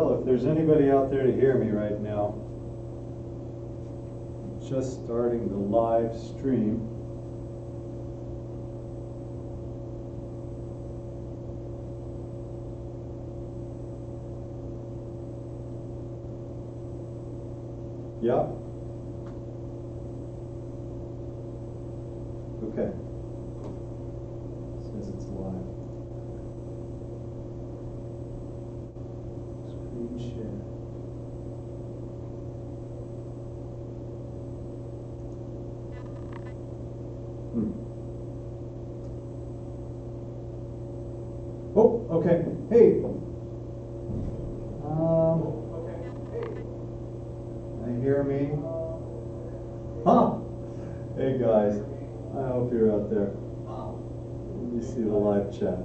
Well, if there's anybody out there to hear me right now, just starting the live stream. Yeah. Okay. Says it's live. Screen share. Oh, okay. Hey. Hear me? Huh? Hey guys, I hope you're out there. Let me see the live chat.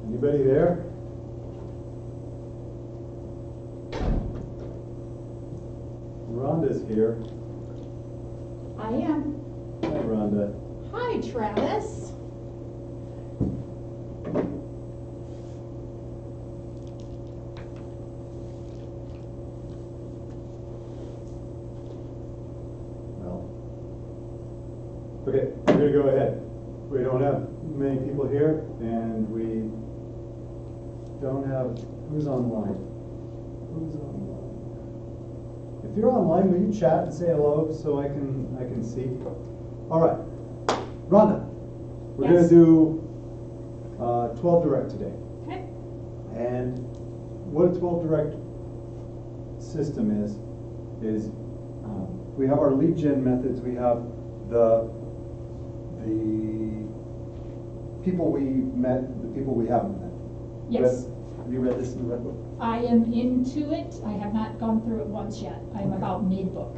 Anybody there? Rhonda's here. I am. Hi, Rhonda. Hi, Travis. Well, okay, we're going to go ahead. We don't have many people here, and we don't have, who's online? Who's online? If you're online, will you chat and say hello so I can see? All right, Rhonda, we're going to do 12 direct today. Okay. And what a 12 direct system is we have our lead gen methods. We have the people we met, the people we haven't met. Yes. Have you read this in the Red Book? I am into it. I have not gone through it once yet. I'm about mid-book.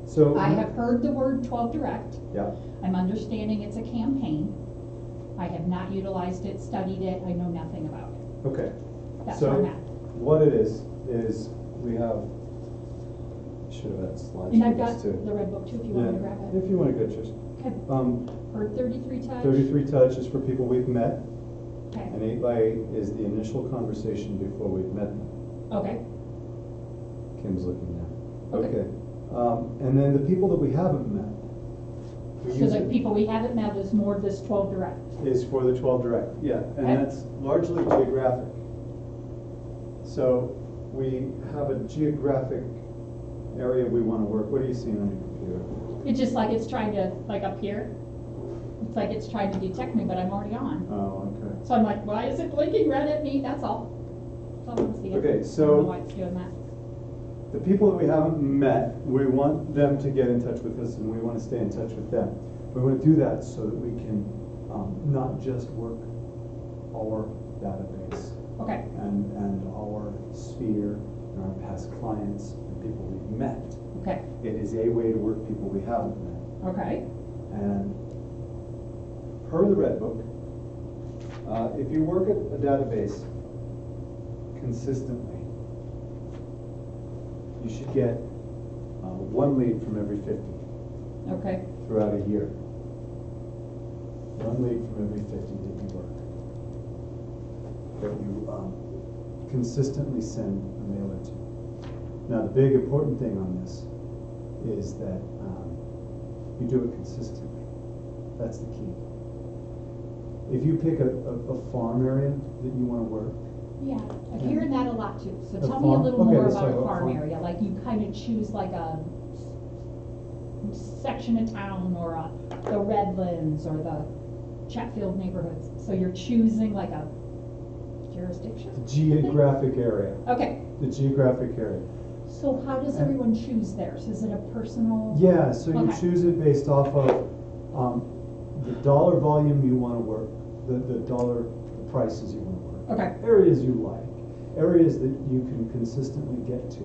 So I have heard the word 12 direct. Yeah. I'm understanding it's a campaign. I have not utilized it, studied it. I know nothing about it. Okay. That's so where I'm at. What it is we have. Should have had slides. And I've for got this too. the red book too if you want to grab it. If you want to go, just. Okay. Heard 33 touch. 33 touch is for people we've met. Okay. And 8 by 8 is the initial conversation before we've met them. Okay. Kim's looking now. Okay. And then the people that we haven't met. So the people we haven't met is more of this 12 direct. Is for the 12 direct, yeah. And Okay. that's largely geographic. So we have a geographic area we want to work. What are you seeing on your computer? It's just like it's trying to, like up here, it's like it's trying to detect me, but I'm already on. Oh, okay. So I'm like, why is it blinking red at me? That's all. That's all I'm seeing. Okay, I don't so know why it's doing that. the people that we haven't met, we want them to get in touch with us, and we want to stay in touch with them. We want to do that so that we can not just work our database Okay. and our sphere and our past clients and people we've met. Okay. It is a way to work people we haven't met. Okay. And per the Red Book, if you work at a database consistently, you should get one lead from every 50 Okay. throughout a year. One lead from every 50 that you work. That you consistently send a mailer to. Now the big important thing on this is that you do it consistently. That's the key. If you pick a farm area that you want to work. Yeah, I'm hearing that a lot too. So A tell me a farm? little Okay, more let's about talk a about farm farm. area. Like you kind of choose like a section of town or the Redlands or the Chatfield neighborhoods. So you're choosing like a jurisdiction? The geographic area. Okay. The geographic area. So how does everyone choose theirs? Is it a personal? Yeah, so you Okay. choose it based off of the dollar volume you want to work, the dollar prices you want to work. Okay. Areas you like, areas that you can consistently get to.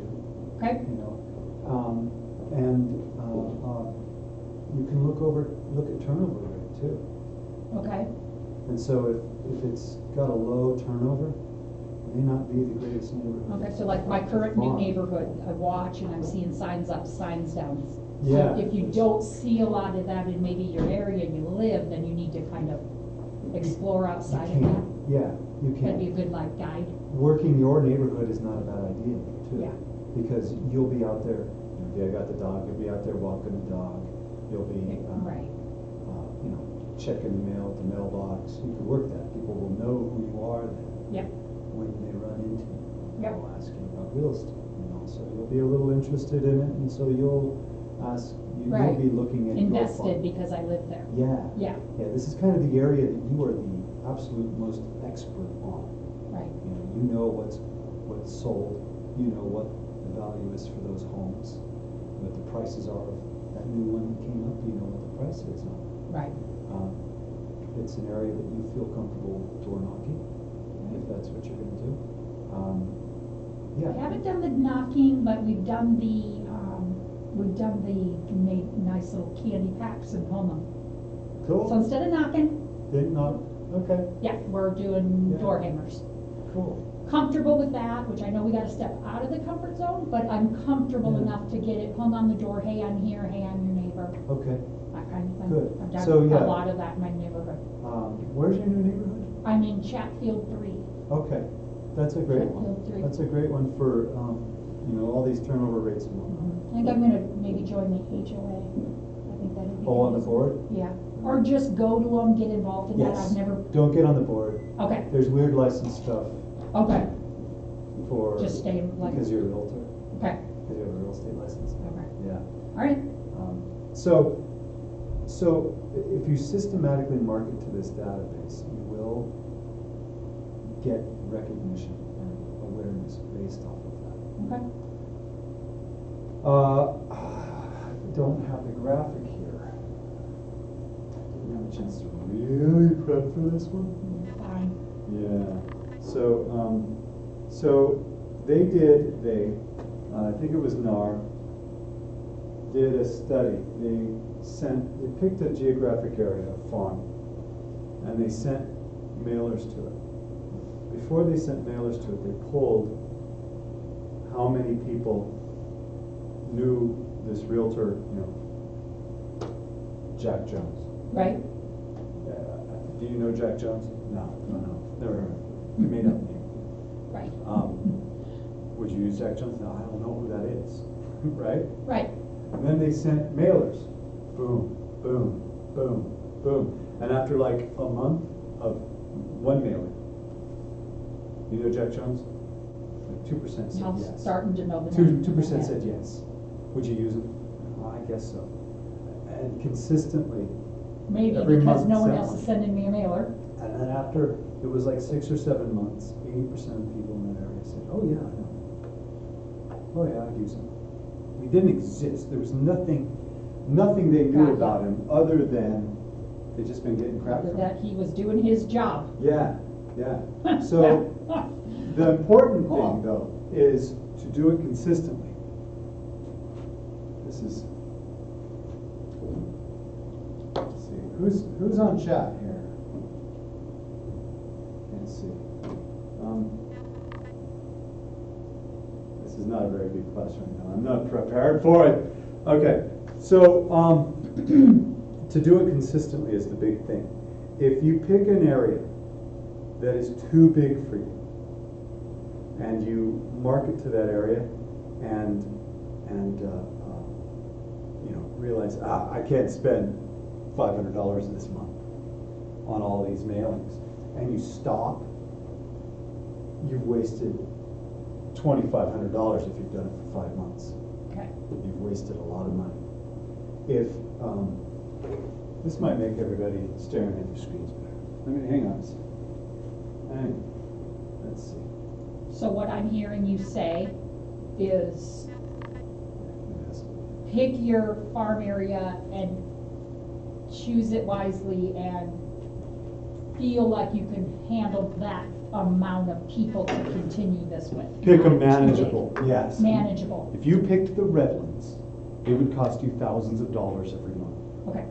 Okay. You know, and you can look at turnover rate too. Okay. And so if it's got a low turnover, may not be the greatest neighborhood. Okay, so like my current new Fine. neighborhood, I watch and I'm seeing signs up, signs down. So Yeah. if you don't see a lot of that in maybe your area you live, then you need to kind of explore outside of that. Yeah, you That'd be a can. good like guide. Working your neighborhood is not a bad idea, too. Yeah. Because you'll be out there, I got the dog, you'll be out there walking the dog, you'll be, Right. checking the mail at the mailbox. You could work that. People will know who you are then Yep. when they run into you. Yep. They'll ask you about real estate, so you'll be a little interested in it, and so you'll ask, you'll Right. be looking at your Invested farm. because I live there. Yeah. Yeah, Yeah, this is kind of the area that you are the absolute most expert on. right. You know what's sold, you know what the value is for those homes, what the prices are of that new one that came up, you know what the price is on. Right. It's an area that you feel comfortable door knocking, if that's what you're gonna do. Yeah. We haven't done the knocking, but we've done the nice little candy packs and home them. Cool. So instead of knocking, Didn't knock, okay, yeah, we're doing Yeah. door hangers. cool. Comfortable with that, which I know we gotta step out of the comfort zone, but I'm comfortable Yeah. enough to get it hung on the door, hey, I'm here, hey, I'm your neighbor, Okay. that kind of thing. Good. I've So, done yeah. a lot of that in my neighborhood. Where's your new neighborhood? I'm in Chatfield 3. Okay, that's a great one. Chatfield 3. That's a great one for, all these turnover rates and whatnot. I think I'm gonna maybe join the HOA. I think that'd be. Oh, on the good. board? Yeah, or just go to them, get involved in that, Yes. I've never, Don't get on the board. okay, There's weird license stuff okay, for. just stay like, Because you're a realtor, okay, because you have a real estate license. okay, Yeah. alright, So if you systematically market to this database, you will get recognition and awareness based off of that. okay. I don't have the graphic here. Didn't have a chance to really prep for this one. Fine. Yeah. So they, I think it was NAR, did a study. They picked a geographic area, a farm, and they sent mailers to it. Before they sent mailers to it, they polled how many people knew this realtor, Jack Jones. Right, Do you know Jack Jones? No, never heard of him. He made up name. right, Would you use Jack Jones? No, I don't know who that is, right? right, And then they sent mailers, boom, boom, boom, boom. And after like a month of one mailing, you know Jack Jones? Like 2% said I'm yes. starting to know the name. 2% Yeah. said yes. Would you use them? I guess so. And consistently, Maybe every because month no one sent else one. is sending me a mailer. And then after, it was like 6 or 7 months, 80% of people in that area said, oh yeah, I know. Oh yeah, I'd use him. He didn't exist. There was nothing they knew Gotcha. about him other than they'd just been getting crap from That him. he was doing his job. Yeah, yeah. So the important thing though is to do it consistently. This is, let's see, who's on chat here? Can't see. This is not a very good class right now. I'm not prepared for it. Okay, so to do it consistently is the big thing. If you pick an area that is too big for you, and you market to that area, and realize I can't spend $500 this month on all these mailings, and you stop, you've wasted $2,500 if you've done it for 5 months. Okay. You've wasted a lot of money. If this might make everybody staring at the screens better. Hang on a second. Let's see. So what I'm hearing you say is Yes. pick your farm area and choose it wisely and feel like you can handle that amount of people to continue this with. Pick a Not too big. manageable, yes. Manageable, If you picked the Redlands, it would cost you thousands of dollars every month. okay,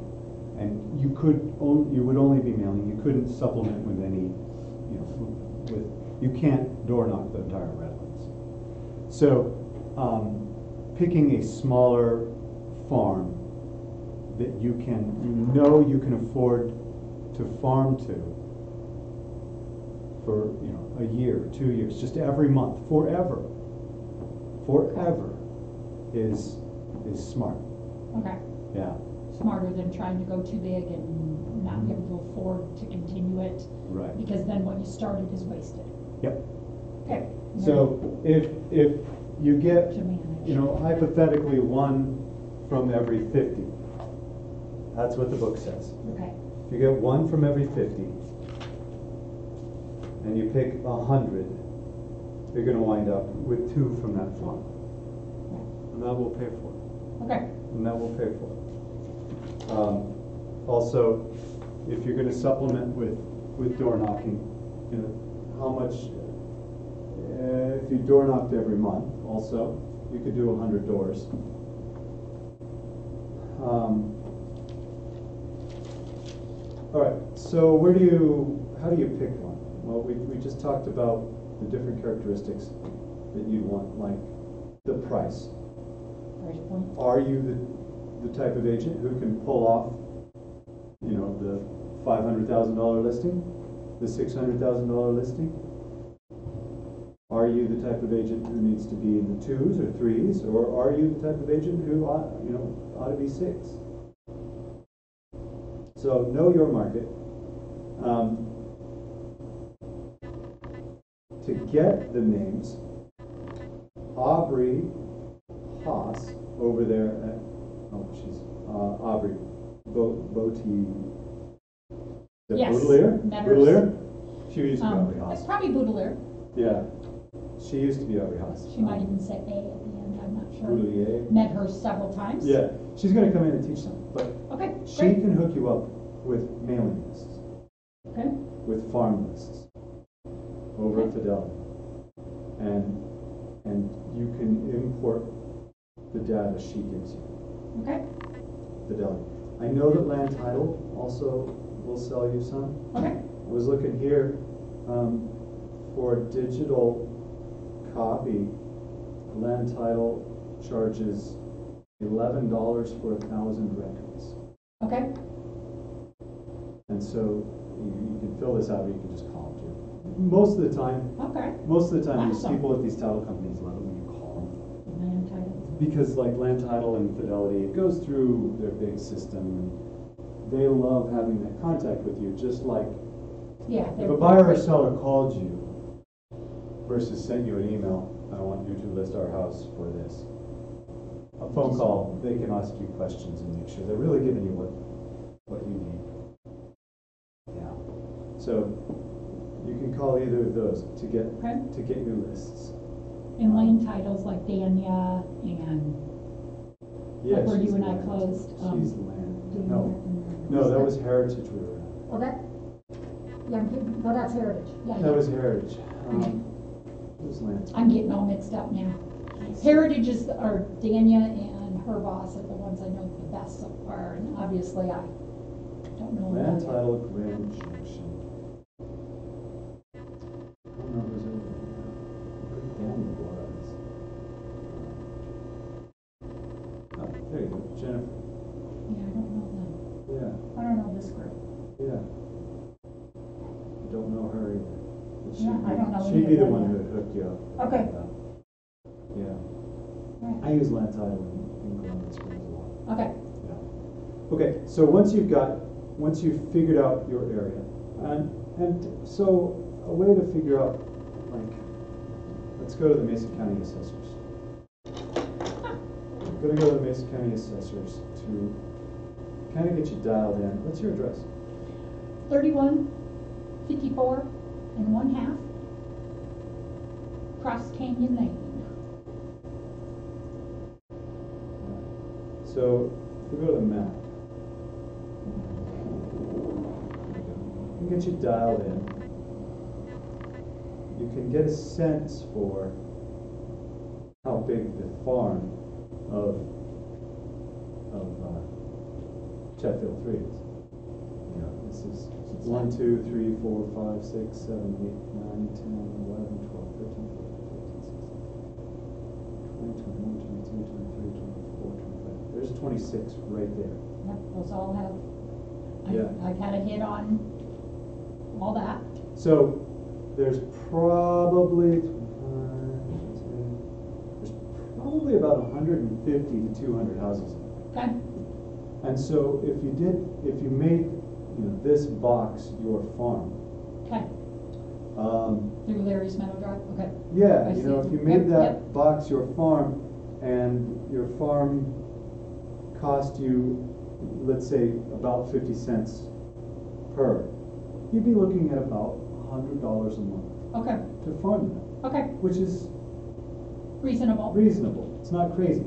And you would only be mailing, you couldn't supplement with any, You can't door knock the entire Redlands. So, picking a smaller farm that you can afford to farm to for, a year, 2 years, just every month, forever, is smart. Okay. Yeah. Smarter than trying to go too big and not be able to afford to continue it. Right. Because then what you started is wasted. Yep. Okay. So if you get, To manage. hypothetically 1 from every 50, that's what the book says. Okay. If you get 1 from every 50, and you pick 100, you're going to wind up with 2 from that farm, and that will pay for it. Okay. And that will pay for it. Also, if you're going to supplement with door knocking, how much? If you door knocked every month, also, you could do 100 doors. All right. So how do you pick one? Well, we just talked about the different characteristics that you want, like the price. Price point. Are you the type of agent who can pull off, the $500,000 listing, the $600,000 listing? Are you the type of agent who needs to be in the 2s or 3s, or are you the type of agent who ought to be 6? So know your market. To get the names, Aubrey Haas over there at Aubrey Botti. Yes. Baudelaire? Metters. Baudelaire? She used to be Aubrey Haas. It's probably Baudelaire. Yeah. She used to be Aubrey Haas. She might even say A at the end, I'm not sure. Baudelaire. Met her several times. Yeah. She's going to come in and teach them. But Okay, she great. can hook you up with mailing lists, Okay. with farm lists over at Fidelity. And you can import the data she gives you. Okay. Fidelity. I know that Land Title also will sell you some. Okay. I was looking here for a digital copy. Land Title charges $11 for 1,000 records, Okay. and so you can fill this out, or you can just call them too. Most of the time, these Awesome. people at these title companies love it when you call them. Land title. Because like Land Title and Fidelity, it goes through their big system, and they love having that contact with you, just like Yeah. if a buyer or seller called you versus sent you an email, I want you to list our house for this. A phone call, they can ask you questions and make sure they're really giving you what you need. Yeah. So you can call either of those to get your lists. And land titles like Dania and Yeah, like where she's you and I land. closed. She's land. Dania No, that was Heritage we were at. Okay. Yeah, no, that's Heritage. Yeah. That was Heritage. It was land. I'm getting all mixed up now. Heritage are Dania and her boss are the ones I know the best so far, and obviously I don't know. Land about it. Title Grand Junction. I don't know who's over there. Where Daniel was. Oh, there you go, Jennifer. Yeah, I don't know them. Yeah, I don't know this group. yeah. I don't know her either. But Yeah, I don't know she'd be the either. one who would hook you up. Okay. Yeah. Right. I use Land Title in Columbia Springs a lot. Okay. Yeah. Okay, so once you've figured out your area, and so a way to figure out, like, let's go to the Mason County Assessors. I'm gonna go to the Mason County Assessors to kind of get you dialed in. What's your address? 3154 1/2 Cross Canyon Lane. So if we go to the map, we can get you dialed in. You can get a sense for how big the farm of Chatfield 3 is. You know, this is 1, 2, 3, 4, 5, 6, 7, 8, 9, 10, 11, 23, 24, 25. There's 26 right there. Yep, those all have, Yeah. I've had a hit on all that. So there's probably about 150 to 200 houses. Okay, And so if you made, this box your farm, okay, through Larry's Meadow Drive, okay. yeah, I see. if you made Yep, that yep. box your farm, and your farm cost you, let's say, about 50 cents per, you'd be looking at about $100 a month Okay, to farm that, okay, which is reasonable. reasonable. It's not crazy.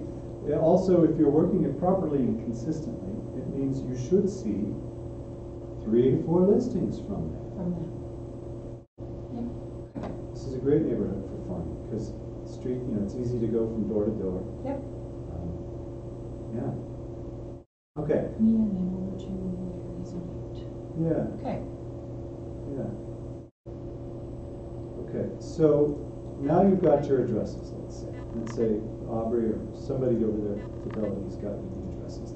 Also, if you're working it properly and consistently, it means you should see 3 to 4 listings from there. From that. Yep, This is a great neighborhood for farming because street, it's easy to go from door to door. yep. Yeah. Okay. Me and then over to Larry's and Ute. Yeah. Okay, Yeah. Okay. So now you've got your addresses. Let's say Aubrey or somebody over there at Fidelity's got you the addresses.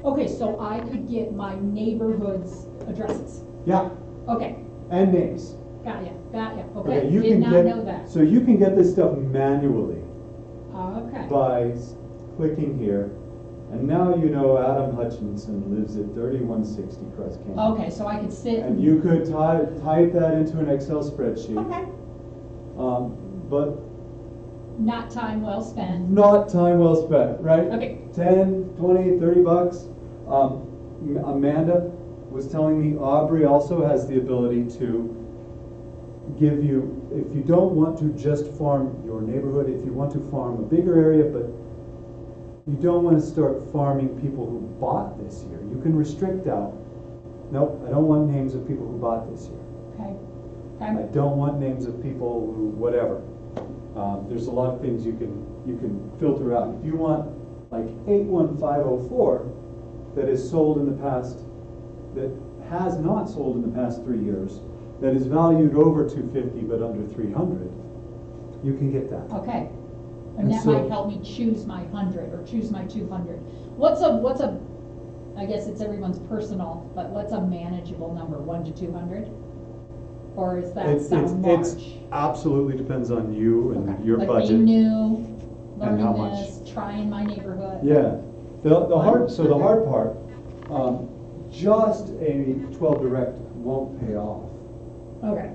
okay, so I could get my neighborhood's addresses. Yeah. Okay, And names. got ya, okay, You did can not get, know that. So you can get this stuff manually Okay, by clicking here. And now you know Adam Hutchinson lives at 3160 Crest Canyon. okay, so I could sit. And you could type that into an Excel spreadsheet. Okay, But not time well spent. not time well spent, right? Okay. 10, 20, 30 bucks. Amanda was telling me Aubrey also has the ability to give you, if you don't want to just farm your neighborhood, if you want to farm a bigger area, but you don't want to start farming people who bought this year, you can restrict out. Nope, I don't want names of people who bought this year. Okay, I okay, don't want names of people who, whatever. There's a lot of things you can filter out. If you want like 81504 that is sold in the past, that has not sold in the past 3 years, that is valued over 250 but under 300, you can get that. okay. And And that so- might help me choose my 100 or choose my 200. What's a, I guess it's everyone's personal, but what's a manageable number, 1 to 200? Or is that sound It's large? absolutely depends on you and Okay. your like budget. being new, And how learning much. this, trying my neighborhood. Yeah, the hard part, just a 12 direct won't pay off Okay,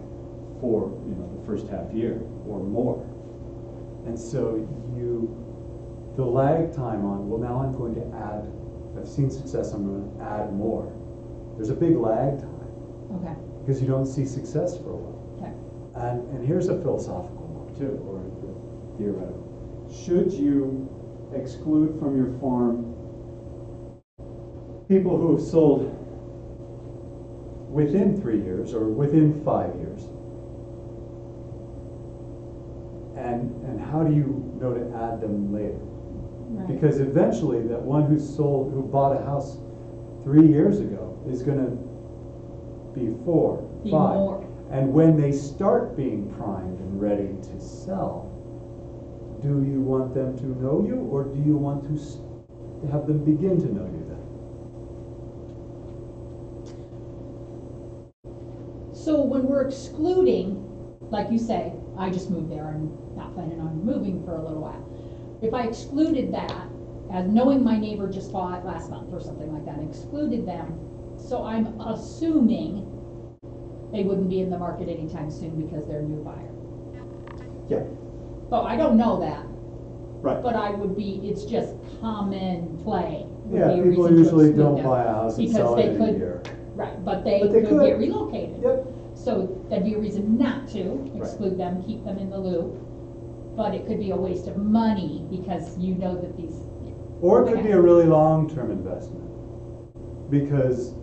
for the first half year or more, and so the lag time on, well, now I'm going to add. I've seen success. I'm going to add more. There's a big lag time okay, because you don't see success for a while. okay. And here's a philosophical one too, or theoretical. Should you exclude from your farm people who have sold within 3 years or within 5 years? And how do you know to add them later? Right. Because eventually that one who bought a house 3 years ago is gonna be 4, Be 5. more. And when they start being primed and ready to sell, do you want them to know you, or do you want to have them begin to know you then? So when we're excluding, like you say, I just moved there and not planning on moving for a little while. If I excluded that, as knowing my neighbor just bought last month or something like that, excluded them, so I'm assuming they wouldn't be in the market anytime soon because they're a new buyer. Yeah, So I don't know that, right. but I would be, it's just common play. would Yeah, be a people reason to usually exclude don't them. buy a house and Because sell they it in a could- year. Right, but they But they could could. get relocated. Yep. So that'd be a reason not to exclude them, keep them in the loop. But it could be a waste of money because you know that these. Or it could Okay. be a really long-term investment. Because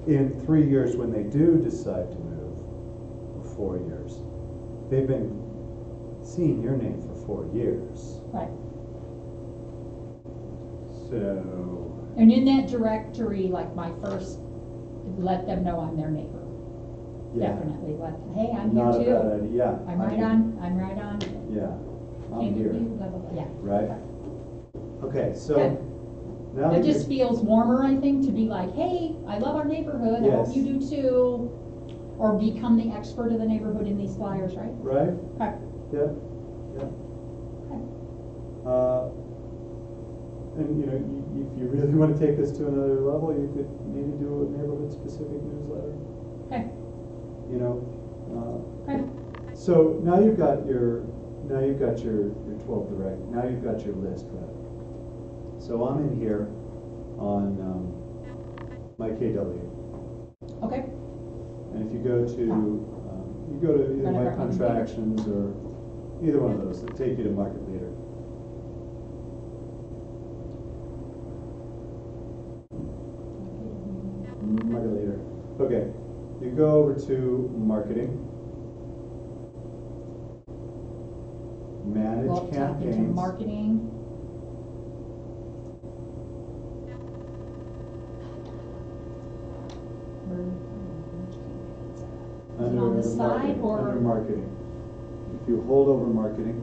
in 3 years, when they do decide to move, or 4 years, they've been seeing your name for 4 years. Right. So, And in that directory, like my first, let them know I'm their neighbor. yeah. Definitely hey, I'm Not here a bad too. idea, yeah. I'm right on. Yeah, I'm Came with here, you, blah, blah, blah. Yeah. right? Okay, so Okay. now It that just you, feels warmer, I think, to be like, hey, I love our neighborhood, I hope Yes. you do too. Or become the expert of the neighborhood in these flyers, right? right? Okay. Yeah, yeah. Okay. And you know, if you really want to take this to another level, you could maybe do a neighborhood-specific newsletter. Okay. You know, Okay. so now you've got your 12 direct. Now you've got your list, right? So I'm in here on my KW, Okay. and if you go to either Right my up our contractions or either one of those, it'll take you to market leader. Market leader. Okay, you go over to marketing, manage Go up top into campaigns. marketing. Is it on the the side marketing, or? under marketing. If you hold over marketing,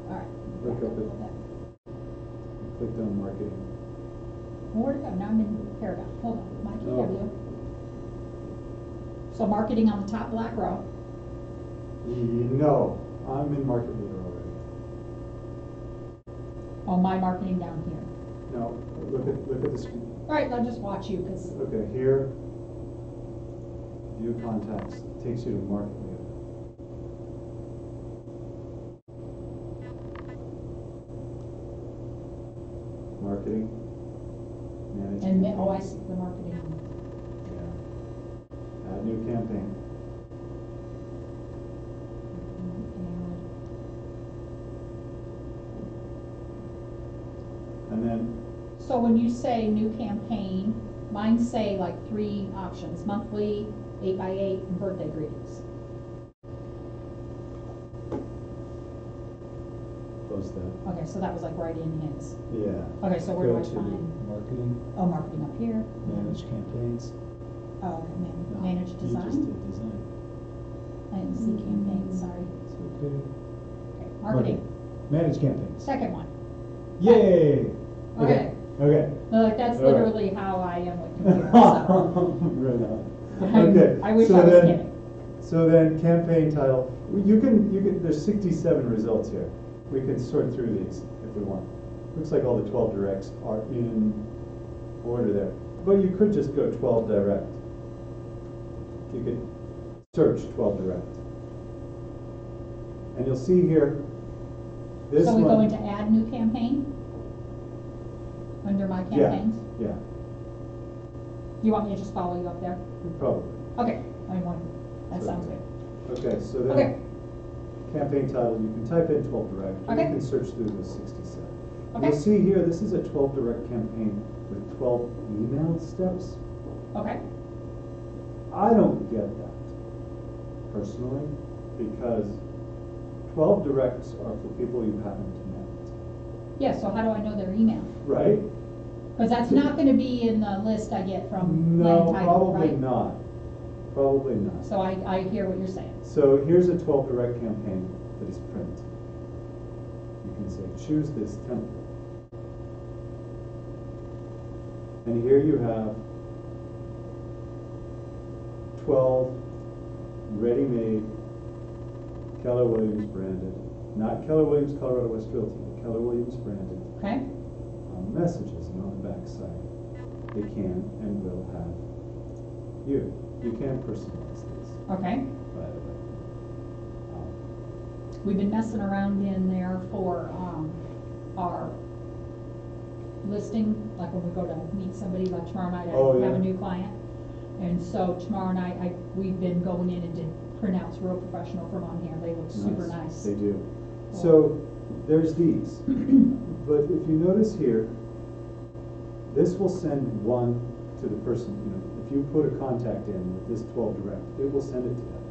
All right. Look back up a it. little bit. click on marketing. Where'd it go? Now I'm in paragraph. Hold on, my Oh. KW. So marketing on the top black row. No, I'm in market leader already. Oh, my marketing down here. No, look at the screen. All right, I'll just watch you because, Okay, here, view contacts, takes you to market leader. Marketing, manage and, campaigns. oh, I see the marketing. Yeah. Add new campaign. And then, So when you say new campaign, mine say like 3 options, monthly, 8x8, and birthday greetings. close that. Okay, so that was like right in his. Yeah. Okay, so where do Go I to find? marketing, Oh, marketing up here. manage campaigns. Oh, okay, No, manage You just design. did design. I didn't see campaign, sorry. It's okay. Okay, marketing, Manage campaigns. second one. Yay! Okay. Okay. No, like that's All right. literally how I am with computers, so. Right on. I'm- Okay. I wish so I was then, kidding. So then, campaign title. You can. There's 67 results here. We can sort through these if we want. Looks like all the 12 directs are in order there. But you could just go 12 direct. You could search 12 direct. And you'll see here, this So we one. go into add new campaign? Under my campaigns? Yeah, You want me to just follow you up there? probably. Okay, I want, that sounds good. Okay, so then, Okay. campaign title, you can type in 12 direct. or Okay. You can search through the 67. Okay. You'll see here, this is a 12 direct campaign with 12 email steps. Okay, I don't get that, personally, because 12 directs are for people you happen to know. yeah, so how do I know their email? Right? Because that's not gonna be in the list I get from No, land title, probably right? not. Probably not. So I hear what you're saying. So here's a 12 direct campaign that is print. You can say, choose this template. And here you have 12 ready-made Keller Williams branded, not Keller Williams Colorado West Realty, but Keller Williams branded Okay, messages, and on the back side, they can and will have you. You can personalize these, okay. by the way. We've been messing around in there for, our listing, like when we go to meet somebody, like tomorrow night, Oh, I have yeah. a new client. And so tomorrow night, we've been going in and did printouts real professional from on here, they look super nice. They do. So there's these, but if you notice here, this will send one to the person. You know, if you put a contact in with this 12 direct, it will send it to them.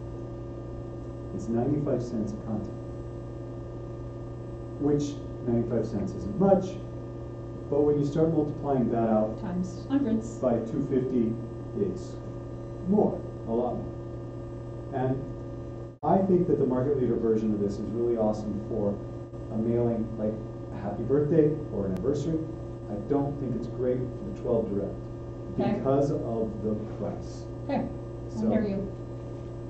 It's 95 cents a contact, which 95 cents isn't much, but when you start multiplying that out Times hundreds. by 250, it's more, a lot more. And I think that the market leader version of this is really awesome for a mailing, like happy birthday or an anniversary, I don't think it's great for the 12 direct Okay. because of the price. Okay, I So- hear you.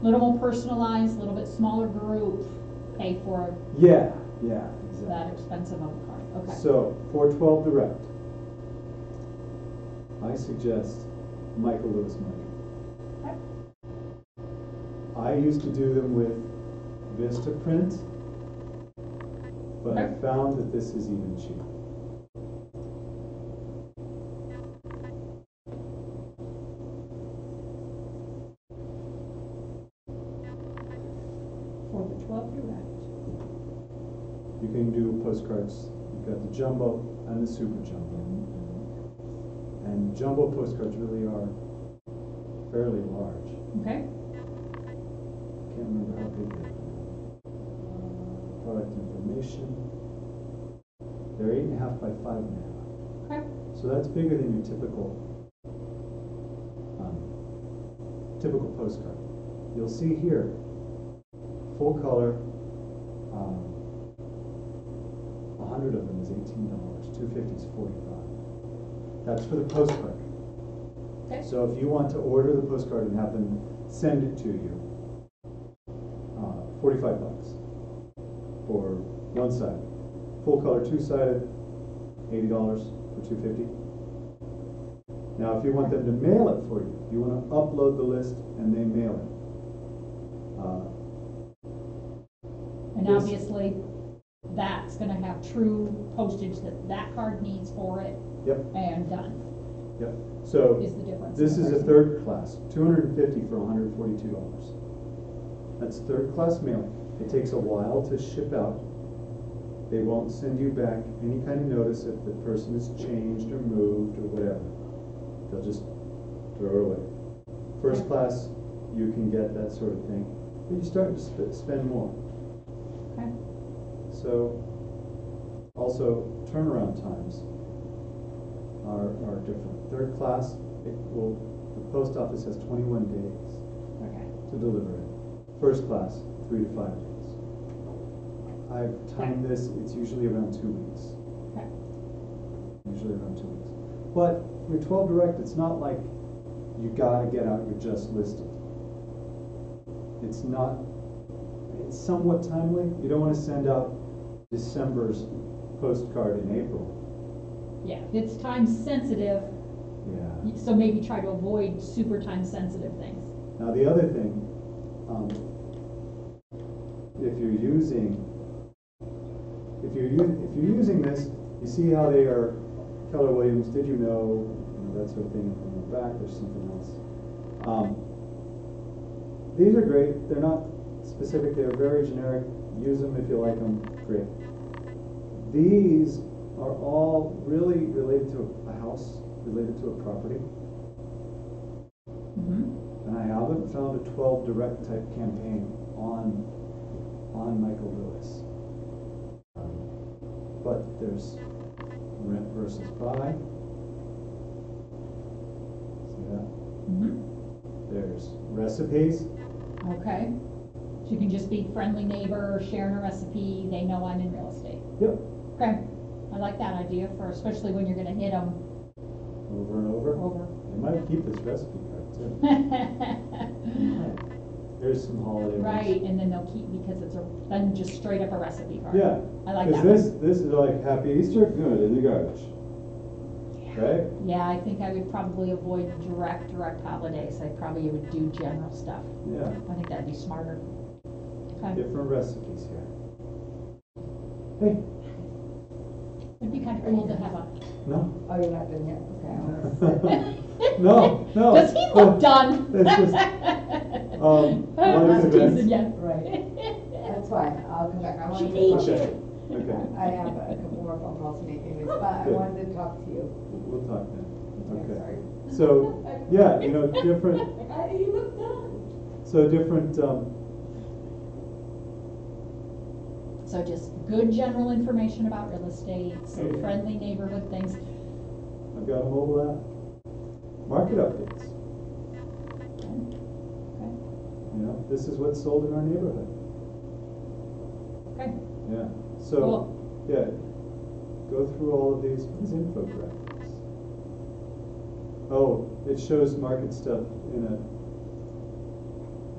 Little more personalized, little bit smaller group, pay for Yeah, that exactly. expensive of a card, okay. So, for 12 direct, I suggest Michael Lewis Market. Okay. I used to do them with Vistaprint, but I Okay. found that this is even cheaper. For the 12 direct. You can do postcards. You've got the jumbo and the super jumbo. And jumbo postcards really are fairly large. Okay, Can't remember how big they are. Product information. They're 8.5 by 5.5. okay, So that's bigger than your typical postcard. You'll see here, full color, 100 of them is $18, 250 is $45. That's for the postcard. okay. So if you want to order the postcard and have them send it to you, $45 for one side. Full color two-sided, $80 for $250. Now, if you want them to mail it for you, you want to upload the list and they mail it. And Yes. obviously, that's gonna have true postage that card needs for it, Yep, and done, yep. So is the difference. this in is the a pricing. third class, $250 for $142. That's third class mailing. It takes a while to ship out. They won't send you back any kind of notice if the person has changed or moved or whatever. They'll just throw it away. First class, you can get that sort of thing, but you start to spend more. Okay, So, also turnaround times are different. Third class, the post office has 21 days okay, to deliver it. First class, 3 to 5 days. I've timed this, it's usually around 2 weeks. okay, Usually around 2 weeks. But your 12 direct, it's not like you gotta get out your just listed. It's somewhat timely. You don't wanna send out December's postcard in April. yeah, it's time sensitive, Yeah. so maybe try to avoid super time sensitive things. Now, the other thing, if you're using this, you see how they are Keller Williams, did you know, that sort of thing. On the back, there's something else. These are great. They're not specific. They're very generic. Use them if you like them. Great. These are all really related to a house, related to a property. Mm-hmm. And I haven't found a 12 direct type campaign on Michael Lewis. But there's rent versus buy. See that? Mm-hmm. There's recipes. Okay, so you can just be friendly neighbor, sharing a recipe, they know I'm in real estate. Yep. Okay, I like that idea for, especially when you're gonna hit them Over and over. over. They might keep this recipe card too. There's some holiday ones. Right, and then they'll keep, because it's then just straight up a recipe card. Yeah. I like that Because one. this is like Happy Easter, good, in the garbage. Right? Yeah, I think I would probably avoid direct holidays, I probably would do general stuff. Yeah. I think that'd be smarter. Okay. Different recipes here. Hey, It'd be kind of cool to have a. no? Oh, you're not done yet? Okay, I'm gonna sit. No, no. Does he look done? It's just, I'm one of the teasing events. you. Right. That's fine, I'll come back. I She wanted to needs talk- you. Okay, I have a couple more phone calls to make anyways, but I Good. wanted to talk to you. we'll talk then. Okay, Okay. sorry. So, yeah, different, You look done. so different, So just good general information about real estate, some Yeah. friendly neighborhood things. I've got a mobile app. Market updates. Okay, This is what's sold in our neighborhood. okay. Yeah, so, Cool. yeah, go through all of these. What is infographics? Oh, it shows market stuff in a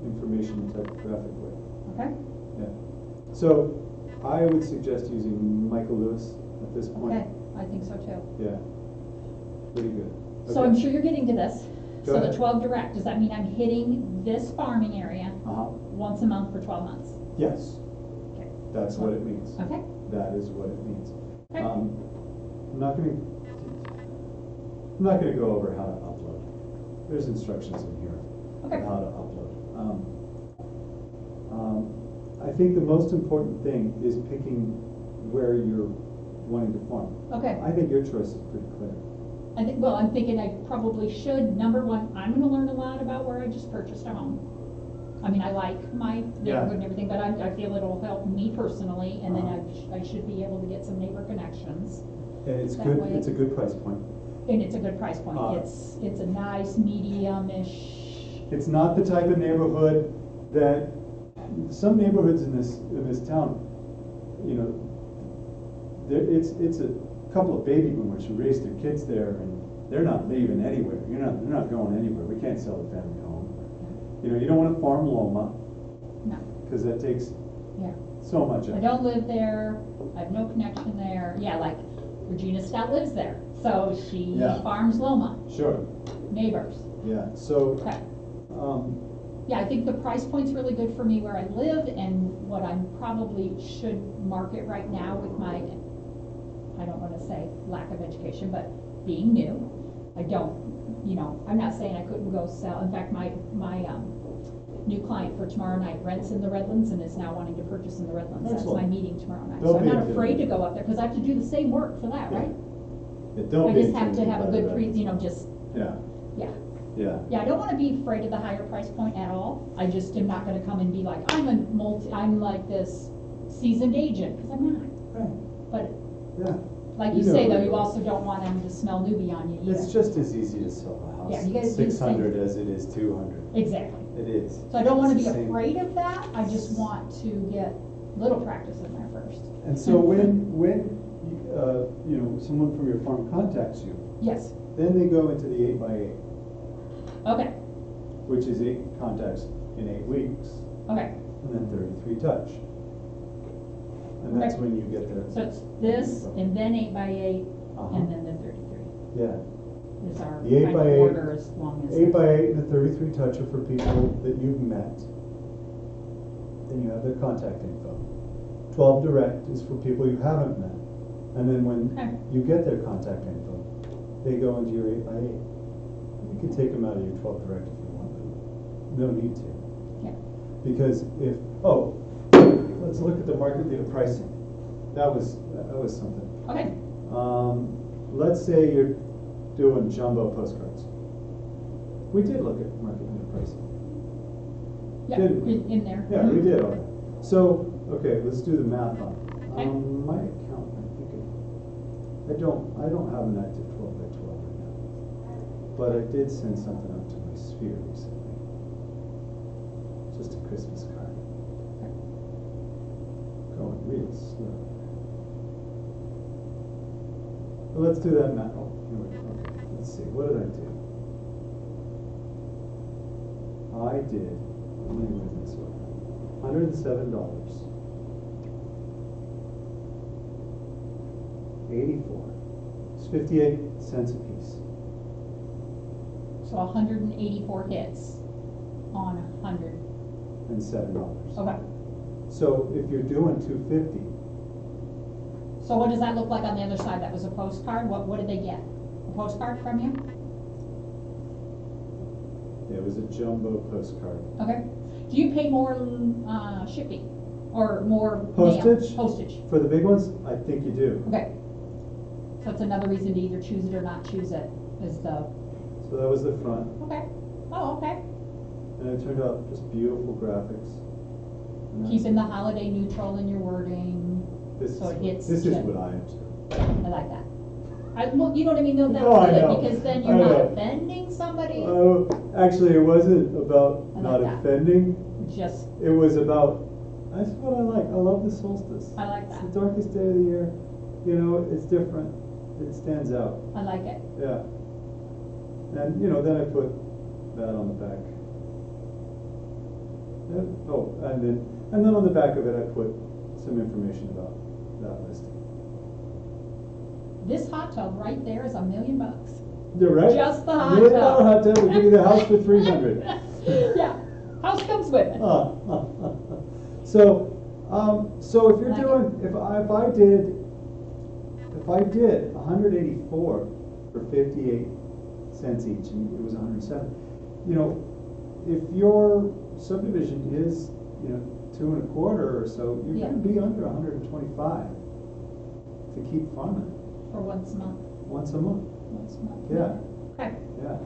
information type graphic way. Okay, Yeah. So I would suggest using Michael Lewis at this point. okay, I think so too. Yeah. Pretty good. So Okay. I'm sure you're getting to this. Go So the ahead. 12 direct, does that mean I'm hitting this farming area Uh-huh. once a month for 12 months? Yes, Okay. that's what it means. Okay, That is what it means. Okay. I'm not gonna go over how to upload. There's instructions in here Okay. on how to upload. I think the most important thing is picking where you're wanting to farm. okay. I think your choice is pretty clear. I think, well, I'm thinking I probably should, number one, I'm gonna learn a lot about where I just purchased a home. I mean, I like my Yeah. neighborhood and everything, but I feel it'll help me personally, and then Uh-huh. I should be able to get some neighbor connections. And it's That good, way- it's a good price point. And it's a good price point. Uh, It's a nice medium-ish. It's not the type of neighborhood that, some neighborhoods in this town, you know, it's a couple of baby boomers who raised their kids there, and they're not leaving anywhere. They're not going anywhere. We can't sell a family home. You know, you don't wanna farm Loma, No, cause that takes yeah. so much I effort. don't live there, I have no connection there. Yeah, like Regina Stout lives there, so she Yeah. farms Loma, Sure, neighbors. yeah, so, Okay. um, Yeah, I think the price point's really good for me where I live, and what I probably should market right now with my, I don't wanna say lack of education, but being new, I don't, you know, I'm not saying I couldn't go sell, in fact, my new client for tomorrow night rents in the Redlands and is now wanting to purchase in the Redlands. That's my Excellent. meeting tomorrow night, Don't so I'm be not intimidated. afraid to go up there, cause I have to do the same work for that, Yeah. right? don't I be just have to have a intimidated good by pre, that. you know, just, Yeah, yeah. yeah. Yeah, I don't wanna be afraid of the higher price point at all. I just am not gonna come and be like, I'm like this seasoned agent, cause I'm not. Right, But yeah. like you know say what though, it you is. also don't want them to smell newbie on you either. It's just as easy to sell a Yeah, house you gotta at do the same. 600 as it is 200. Exactly. It is. So I don't wanna be It's the same. afraid of that, I just want to get little practice in there first. And so when you know, someone from your farm contacts you, Yes, then they go into the 8x8, okay, which is 8 contacts in 8 weeks, okay. and then 33 touch. And that's Okay. when you get there. So it's this, and then 8x8, Uh-huh. and then the 33 Yeah. is our The 8 kind by of 8 order as long as. 8x8 and the 33 touch are for people that you've met. Then you have their contact info. 12 direct is for people you haven't met. And then when Okay. you get their contact info, they go into your 8x8. You can take them out of your 12 direct if you want, but no need to. Yeah, Because if, let's look at the market leader pricing. That was something. okay, Let's say you're doing jumbo postcards. We did look at market leader pricing. yeah, Didn't we? in there. Yeah, we did all that. So, okay, let's do the math on it. Okay. My account, I don't have an active 12 by 12 right now. But I did send something up to my sphere recently. Just a Christmas card. Going real slow. Well, let's do that math. Oh, here we go. Okay, let's see, what did I do? I did, let me move this way, $107. 84. It's 58 cents a piece. So 184 hits on 100. And $7. Okay. So if you're doing 250, So what does that look like on the other side? That was a postcard? What did they get? A postcard from you? it was a jumbo postcard. Okay. Do you pay more shipping or more mail? Postage? Postage. For the big ones, I think you do. Okay. So it's another reason to either choose it or not choose it is the, So that was the front, okay. Oh, okay. and it turned out just beautiful graphics. And that's- Keeping the holiday neutral in your wording. This so is, it hits this is the- what I observed. I like that. Well, you know what I mean? No, that's Oh, I good, know. because then I you're not know. offending somebody. Oh, actually, it wasn't about I like not that. offending. Just, It was about, that's what I like. I love the solstice. I like It's that. the darkest day of the year. you know, it's different, it stands out, I like it. yeah. And, you know, then I put that on the back. Oh, and then on the back of it, I put some information about that listing. This hot tub right there is $1 million. You're right. Just the hot $1 million tub. hot tub, we'll give you the house for 300. Yeah, house comes with it. So if you're Like doing, if I did 184 for 58 cents each, and it was 107, you know, if your subdivision is, you know, 2.25 or so, you're Yeah. gonna be under 125 to keep farming For once a month, once a month. once a month. Yeah, Okay, yeah.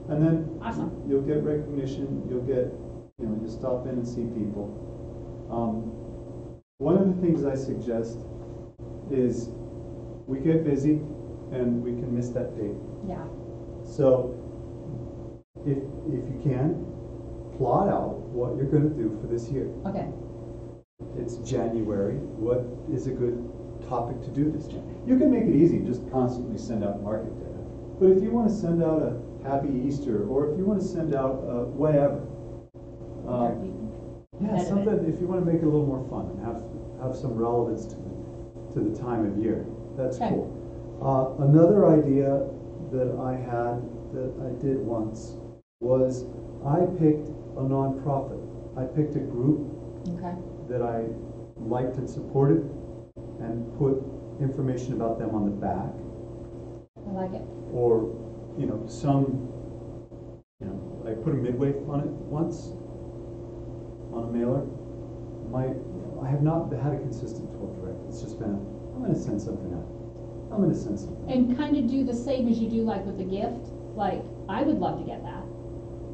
And then awesome. you'll get recognition, you'll get, you know, you stop in and see people. One of the things I suggest is we get busy and we can miss that date. Yeah, So if you can, plot out what you're gonna do for this year. okay. It's January, what is a good topic to do this January? You can make it easy, just constantly send out market data. But if you wanna send out a happy Easter, or if you wanna send out whatever, yeah, Edit it. something, if you wanna make it a little more fun and have some relevance to the time of year, that's Okay. cool. Another idea that I had, that I did once, was I picked a nonprofit. I picked a group Okay, that I liked and supported, and put information about them on the back, I like it. or, you know, I put a midway on it once, on a mailer. I have not had a consistent 12 direct, it's just been, I'm gonna send something out. I'm gonna send something. And kind of do the same as you do like with the gift, like, I would love to get that.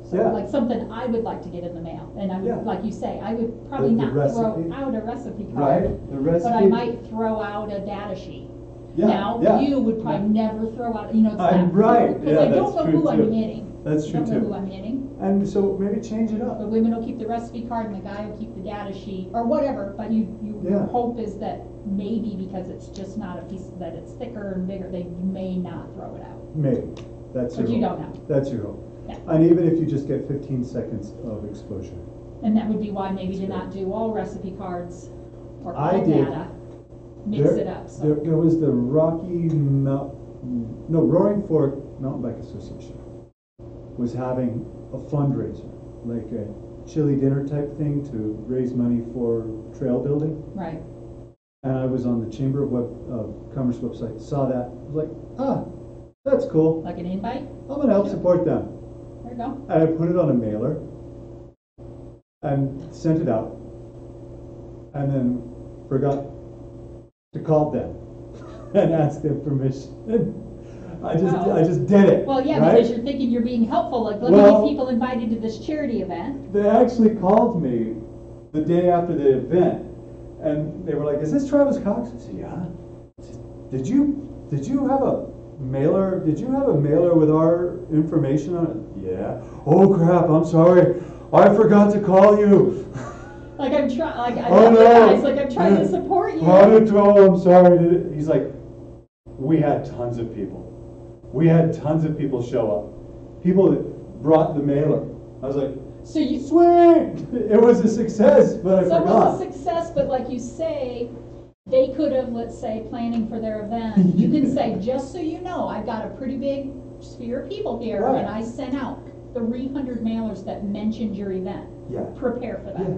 So Yeah. like something I would like to get in the mail, and I Yeah. would, like you say, I would probably The not throw recipe. out a recipe card. Right, the recipe. But I might throw out a data sheet. Yeah, Now, yeah. you would probably never throw out, you know, it's I'm that. right, Because yeah, I don't that's know true who I'm too. getting. That's true Don't know too. who I'm getting. And so maybe change it up. The women will keep the recipe card and the guy will keep the data sheet, or whatever, but your Yeah. hope is that maybe because it's just not a piece, that it's thicker and bigger, they may not throw it out. Maybe, that's your But hope. you don't know. That's your hope. Yeah. And even if you just get 15 seconds of exposure. And that would be why maybe to That's not do all recipe cards or I all did. data. Mix it up, so. There was the Roaring Fork Mountain Bike Association was having a fundraiser, like a chili dinner type thing to raise money for trail building. Right, And I was on the Chamber of Commerce website, saw that, was like, that's cool. like an invite, I'm gonna help support them. there you go. And I put it on a mailer and sent it out, and then forgot to call them and ask their permission. I just did it. Well, yeah, right? because you're thinking you're being helpful, like, let me Well- get people invited to this charity event. They actually called me the day after the event, and they were like, "Is this Travis Cox?" I said, "Yeah." I said, Did you have a mailer? Did you have a mailer with our information on it? Yeah. Oh crap! I'm sorry. I forgot to call you. Like I'm trying, like I Oh, love you no. guys, like I'm trying to support you. I'm sorry. He's like, we had tons of people. We had tons of people show up. People that brought the mailer. I was like, So you, sweet! It was a success, but I so it forgot. was a success, but like you say, they could have, let's say, planning for their event. You can say, just so you know, I've got a pretty big sphere of people here, Right. and I sent out 300 mailers that mentioned your event. Yeah. Prepare for that. Yeah.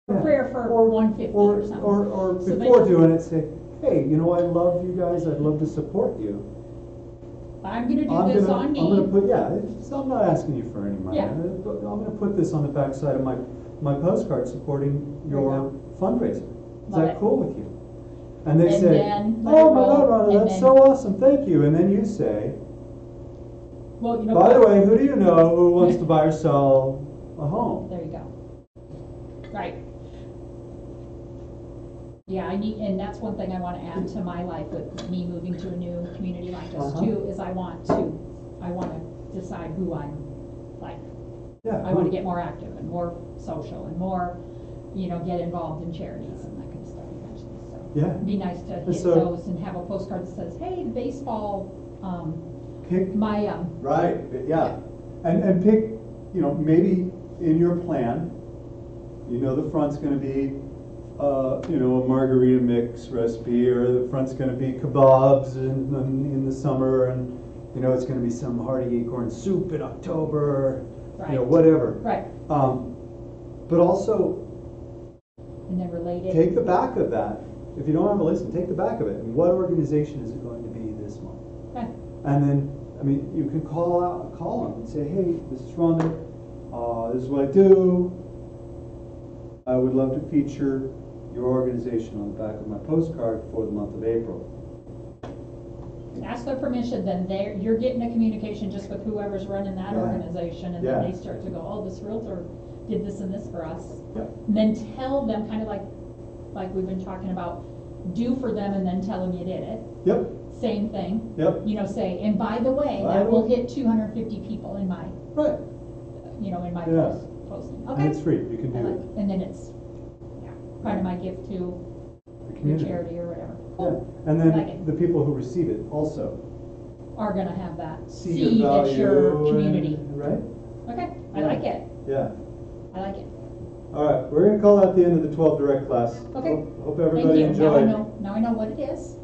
Prepare for 150 or something. Or So before they- doing it, say, hey, you know, I love you guys. I'd love to support you. I'm gonna do this on me. I'm gonna put, I'm not asking you for any money. Yeah. I'm gonna put this on the back side of my postcard supporting There you your fundraiser. Is Love that it. cool with you? And they And say, then let oh it my roll, God, and that's then- so awesome, thank you. And then you say, Well, you know by the what? way, who do you know who wants to buy or sell a home? There you go. Right. Yeah, and that's one thing I want to add to my life with me moving to a new community like this Uh-huh. too, is I want to decide who I'm like. Yeah. I want to get more active and more social and more, get involved in charities and that kind of stuff eventually, so. Yeah. It'd be nice to hit so- those and have a postcard that says, hey, the baseball, Pick, my, right, yeah. And pick, maybe in your plan, the front's gonna be, a margarita mix recipe, or the front's gonna be kebabs in the summer, and, it's gonna be some hearty acorn soup in October, Right. whatever. right, But also, and then relate it. take the back of that. If you don't have a list, take the back of it. And what organization is it going to be this month? Okay. And then, you can call them and say, hey, this is Rhonda, this is what I do. I would love to feature your organization on the back of my postcard for the month of April. Ask their permission, then you're getting a communication just with whoever's running that Yeah. organization, and Yeah. then they start to go, oh, this realtor did this and this for us. Yep. And then tell them, kind of like we've been talking about, do for them and then tell them you did it. Yep, Same thing. yep, Say, and by the way, By that the will way. hit 250 people in my, right. in my Yeah. posting. And Okay. it's free, you can I do like it. And then it's, kind of my gift to The the community. charity or whatever. Yeah. Cool. And I like then it. the people who receive it also Are gonna have that, see see your that value. your and- community. Right? Okay, I Yeah. like it, Yeah. I like it. All right, we're gonna call that the end of the 12 direct class. Okay. Hope Thank everybody you. enjoyed. Now I know what it is.